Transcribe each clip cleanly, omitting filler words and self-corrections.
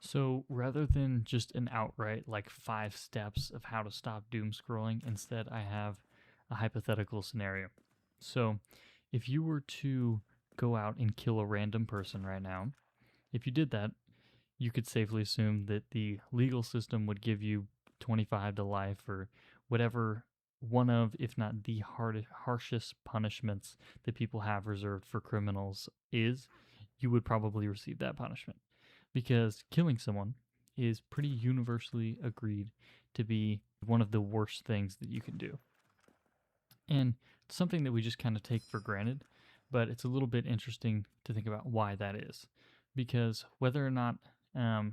So rather than just an outright like 5 steps of how to stop doom scrolling, instead I have a hypothetical scenario. So if you were to go out and kill a random person right now, if you did that, you could safely assume that the legal system would give you 25 to life or whatever one of, if not the harshest punishments that people have reserved for criminals is, you would probably receive that punishment because killing someone is pretty universally agreed to be one of the worst things that you can do. And it's something that we just kind of take for granted, but it's a little bit interesting to think about why that is. Because whether or not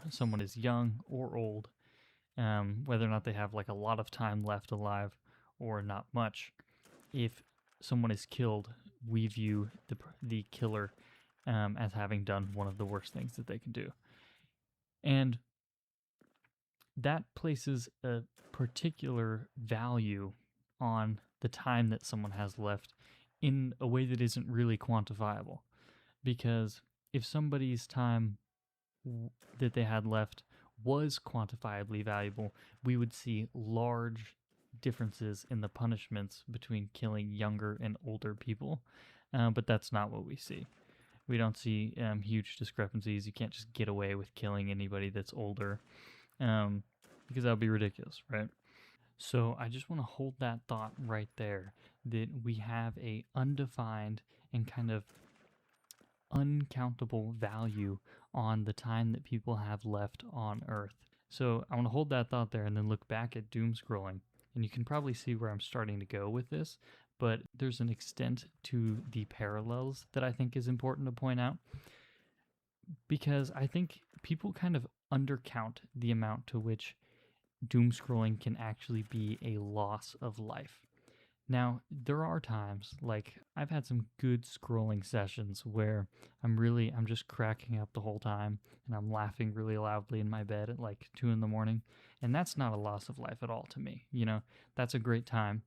someone is young or old, whether or not they have like a lot of time left alive or not much, if someone is killed, we view the killer as having done one of the worst things that they can do. And that places a particular value on the time that someone has left in a way that isn't really quantifiable. Because if somebody's time that they had left was quantifiably valuable, we would see large differences in the punishments between killing younger and older people. But that's not what we see. We don't see huge discrepancies. You can't just get away with killing anybody that's older um, because that would be ridiculous, right? So I just want to hold that thought right there that we have a undefined and kind of uncountable value on the time that people have left on Earth. So I want to hold that thought there and then look back at doom scrolling. And you can probably see where I'm starting to go with this, but there's an extent to the parallels that I think is important to point out because I think people kind of undercount the amount to which doom scrolling can actually be a loss of life. Now, there are times, like I've had some good scrolling sessions where I'm just cracking up the whole time and I'm laughing really loudly in my bed at like 2 in the morning. And that's not a loss of life at all to me. That's a great time.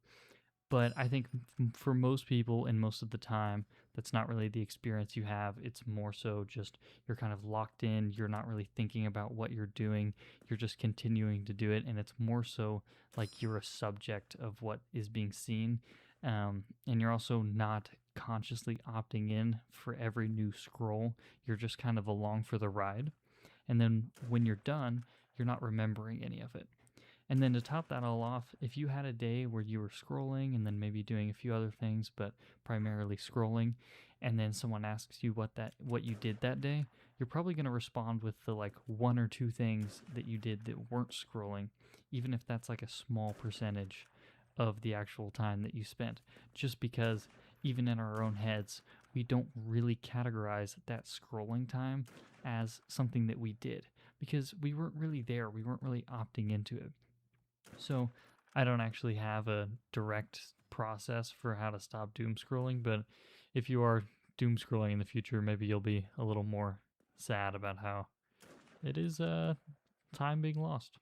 But I think for most people and most of the time, that's not really the experience you have. It's more so just you're kind of locked in. You're not really thinking about what you're doing. You're just continuing to do it. And it's more so like you're a subject of what is being seen. And you're also not consciously opting in for every new scroll. You're just kind of along for the ride. And then when you're done, you're not remembering any of it. And then to top that all off, if you had a day where you were scrolling and then maybe doing a few other things, but primarily scrolling, and then someone asks you what you did that day, you're probably going to respond with the like 1 or 2 things that you did that weren't scrolling, even if that's like a small percentage of the actual time that you spent. Just because even in our own heads, we don't really categorize that scrolling time as something that we did because we weren't really there. We weren't really opting into it. So I don't actually have a direct process for how to stop doom scrolling, but if you are doom scrolling in the future, maybe you'll be a little more sad about how it is time being lost.